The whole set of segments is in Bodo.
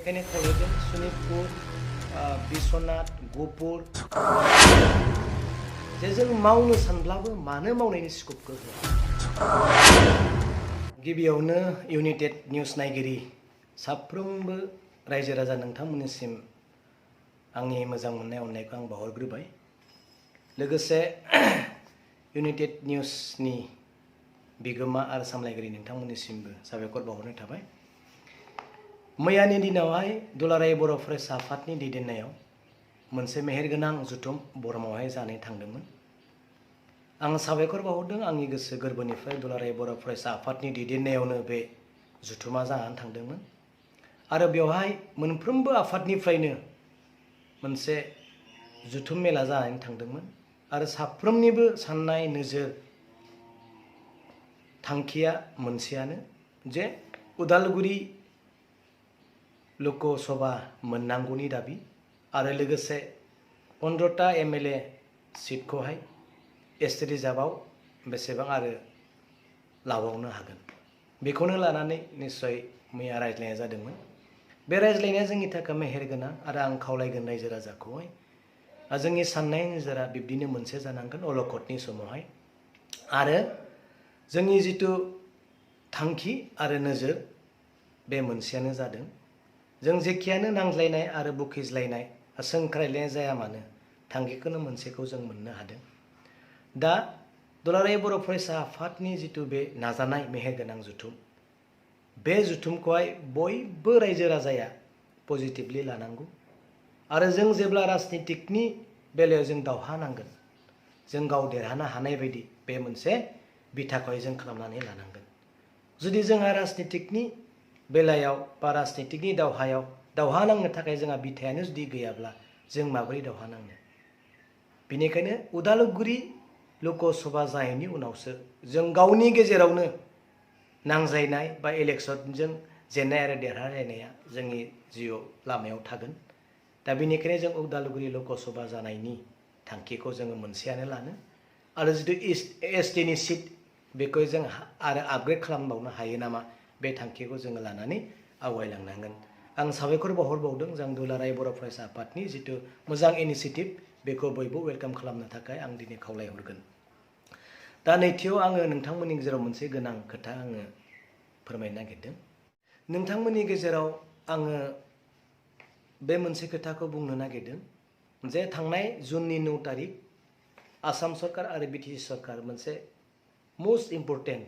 बेनिखायनो खावलायदों सनितपुर बिश्वनाथ गहपुर जे जों मावनो सानब्लाबो मानो मावनायनि स्कपखौ होआ। गिबियावनो इउनाइटेड निउस नायगिरि साफ्रोमबो रायजो राजा नोंथांमोननिसिम आंनि मोजां मोननाय अननायखौ आं बावहरग्रोबाय। लोगोसे इउनाइटेड निउसनि बिगोमा आरो सामलायगिरि नोंथांमोननिसिमबो साबायखर बावहरनाय थाबाय। मैयानि दिनावहाय दुलाराय बर' फरायसा आफादनि दैदेननायाव मोनसे मेहेरगोनां जथुम बरमावहाय जानानै थांदोंमोन। आं साबायखर बावहरदों आंनि गोसो गोरबोनिफ्राय दुलाराय बर' फरायसा आफादनि दैदेननायावनो बे जथुमा जानानै थांदोंमोन आरो बेवहाय मोनफ्रोमबो आफादनिफ्रायनो मोनसे जथुम मेला जानानै थांदोंमोन आरो साफ्रोमनिबो साननाय नोजोर थांखिया मोनसेयानो जे उदालगुरि लकसभा मोननांगौनि दाबि आरो लोगोसे 15टा MLA सिटखौहाय एसटि रिजार्भआव बेसेबां आरो लाबावनो हागोन बेखौनो लानानै निश्चय मैया रायज्लायनाय जादोंमोन। बे रायज्लायनाया जोंनि थाखाय मेहेरगोनां आरो आं खावलायगोन रायजो राजाखौहाय जोंनि साननाय नोजोरा बिब्दिनो मोनसे जानांगोन अलखदनि समावहाय आरो जोंनि जिथु थांखि आरो नोजोर बे मोनसेयानो जादों जों जेखियानो नांज्लायनाय आरो बुखिज्लायनाय सोंख्रायलायनाय जाया मानो थांखिखौनो मोनसेखौ जों मोननो हादों। दा दुलाराय बर' फरायसा आफादनि जिथु बे नाजानाय मेहेरगोनां जथुम बे जथुमखौहाय बयबो रायजो राजाया पजिटिभलि लानांगौ आरो जों जेब्ला राजनितिकनि बेलायाव जों दावहा नांगोन जों गाव देरहानो हानाय बायदि बे मोनसे बिथाखौहाय जों खालामनानै लानांगोन। जुदि जोंहा राजनितिकनि बेलायाव बा राजनितिकनि दावहायाव दावहा नांनो थाखाय जोंहा बिथायानो जुदि गैयाब्ला जों माबोरै दावहा नांनो। बेनिखायनो उदालगुरि लकसभा जानायनि उनावसो जों गावनि गेजेरावनो नांज्लायनाय बा इलेक्सनजों जेननाय आरो देरहालायनाया जोंनि जिउआव लामायाव थागोन। दा बेनिखायनो जों उदालगुरि लकसभा जानायनि थांखिखौ जोङो मोनसेयानो लानो आरो जिथु एसटिनि सिट बेखौ जों आरो आपग्रेड खालामबावनो हायो नामा बे थांखिखौ जोङो लानानै आवगायलांनांगोन। आं साबायखर बावहरबावदों जों दुलाराय बर' फरायसा आफादनि जिथु मोजां इनिसियेटिभ बेखौ बयबो वेलकाम खालामनो थाखाय आं दिनै खावलायहरगोन। दा नैथियाव आङो नोंथांमोननि गेजेराव मोनसे गोनां खोथा आङो फोरमायनो नागिरदों। नोंथांमोननि गेजेराव आङो बे मोनसे खोथाखौ बुंनो नागिरदों जे थांनाय जुननि 9 तारिख आसाम सरकार आरो बिटिसि सरकार मोनसे मोस्ट इम्पर्टेन्ट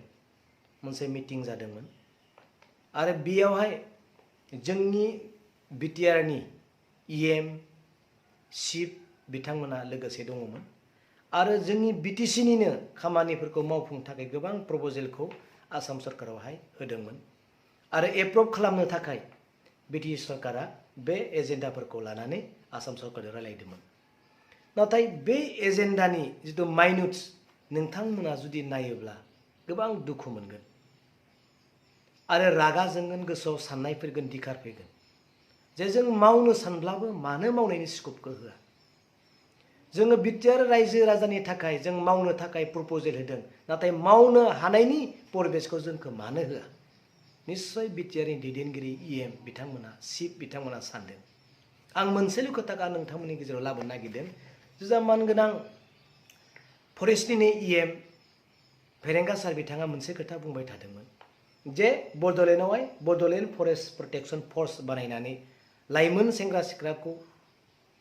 मोनसे मिटिं जादोंमोन आरो बेयावहाय जोंनि बिटिआरनि EM चिफ बिथांमोना लोगोसे दङमोन आरो जोंनि बिटिसिनिनो खामानिफोरखौ मावफुंनो थाखाय गोबां प्रप'जेलखौ आसाम सरकारावहाय होदोंमोन आरो एप्रुभ खालामनो थाखाय बिटिसि सरकारा बे एजेन्डाफोरखौ लानानै आसाम सरकारजों रायलायदोंमोन। नाथाय बे एजेन्डानि जिथु माइन्युट्स नोंथांमोना जुदि नायोब्ला गोबां दुखु मोनगोन आरो रागा जोंगोन गोसोआव साननाय फैगोन दिखार फैगोन जे जों मावनो सानब्लाबो मानो मावनायनि स्कपखौ होआ। जोङो बिटिआर रायजो राजानि थाखाय जों मावनो थाखाय प्रप'जेल होदों नाथाय मावनो हानायनि परिबेसखौ जोंखौ मानो होआ। निश्चय बिटिआरनि दैदेनगिरि EM बिथांमोना चिफ बिथांमोना सानदों। आं मोनसेल' खोथाखौ नोंथांमोननि गेजेराव लाबोनो नागिरदों जुजा मानगोनां फरेस्टनि EM फेरेंगा सार बिथाङा मोनसे खोथा बुंबाय थादोंमोन जे बड'लेण्डआवहाय बड'लेण्ड फरेस्ट प्रटेक्शन फर्स बानायनानै लाइमोन सेंग्रा सिख्लाखौ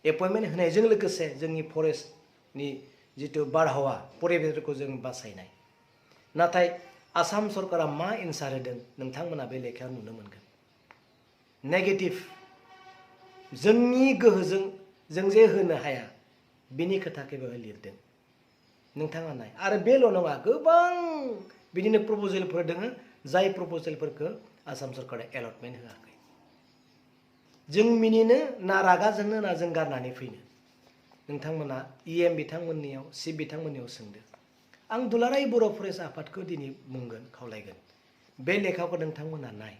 एपइन्टमेन्ट होनायजों लोगोसे जोंनि फरेस्टनि जिथु बारहावा परिबेसफोरखौ जों बासायनाय। नाथाय आसाम सरकारा मा एन्सार होदों नोंथांमोना बे लेखायाव नुनो मोनगोन। नेगेटिभ जोंनि गोहोजों जों जे होनो हाया बिनि खोथाखौ बेवहाय लिरदों नोंथाङा नाय आरो बेल' नङा गोबां बिदिनो प्रप'जेलफोर दङ जाय प्रप'जेलफोरखौ आसाम सरकारा एलटमेन्ट होआखै। जों मिनिनो ना रागा जोंनो ना जों गारनानै फैनो नोंथांमोना EM बिथांमोननियाव चिफ बिथांमोननियाव सोंदो। आं दुलाराय बर' फरायसा आफादखौ दिनै बुंगोन खावलायगोन बे लेखाखौ नोंथांमोना नाय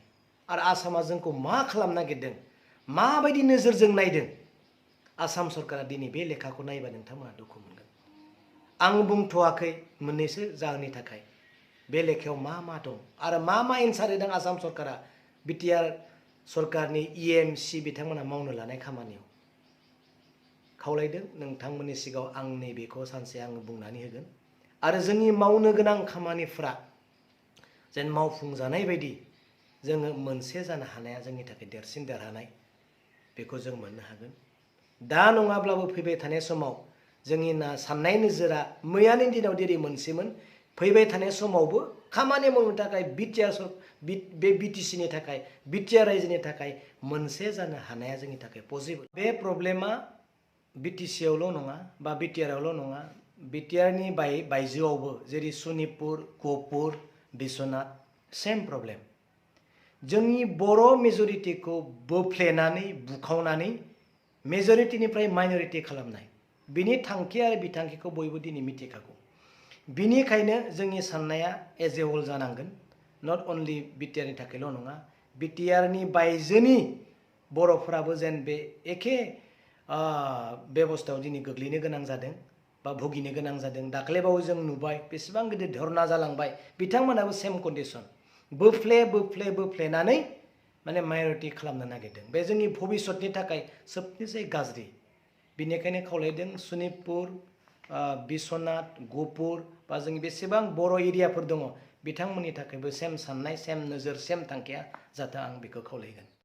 आरो आसामा जोंखौ मा खालामनो नागिरदों माबायदि नोजोरजों नायदों आसाम सरकारा दिनै बे लेखाखौ नायबा नोंथांमोना दुखु मोनगोन। आं बुंथ'वाखै मोननैसो जाहोननि थाखाय बे लेखायाव मा मा दं आरो मा एन्सार होदों आसाम सरकारा बिटिआर सरकारनि EMC बिथांमोना मावनो लानाय खामानियाव खावलायदों नोंथांमोननि सिगाङाव आं नैबेखौ सानसे आं बुंनानै होगोन आरो जोंनि मावनो गोनां खामानिफ्रा जेन मावफुंजानाय बायदि जोङो मोनसे जानो हानाया जोंनि थाखाय देरसिन देरहानाय बेखौ जों मोननो हागोन दा नङाब्लाबो फैबाय थानाय समाव जोंनि साननाय नोजोरा मैयानि दिनाव जेरै मोनसेमोन फैबाय थानाय समावबो खामानि मावनो थाखाय बे BTCनि थाखाय BTR रायजोनि थाखाय मोनसे जानो हानाया जोंनि थाखाय पसिबल बे प्रब्लेमा BTCआवल' नङा बा BTRआवल' नङा BTRनि बायजोआवबो जेरै सनितपुर गहपुर बिश्वनाथ सेम प्रब्लेम जोंनि बर' मेजरिटिखौ बोफ्लेनानै बुखावनानै मेजरिटिनिफ्राय माइनरिटि खालामनाय बिनि थांखि आरो बिथांखिखौ बयबो दिनै मिथिखागौ बिनिखायनो जोंनि साननाया एज ए होल जानांगोन नट अनलि BTRनि थाखायल' नङा BTRनि बायजोनि बर'फोराबो जेन बे एखे बेबस्थायाव दिनै गोग्लैनो गोनां जादों बा भुगिनो गोनां जादों दाख्लैबावै जों नुबाय बेसेबां गिदिर धरना जालांबाय बिथांमोनाबो सेम कन्डिशन बोफ्लेनानै माने माइनरिटि खालामनो नागिरदों बे जोंनि भबिष्यतनि थाखाय सबनिफ्राय गाज्रि बिनिखायनो खावलायदों सनितपुर बिश्वनाथ गहपुर बा जोंनि बेसेबां बर' एरियाफोर दङ बिथांमोननि थाखायबो सेम साननाय सेम नोजोर सेम थांखिया जाथों आं बेखौ खावलायगोन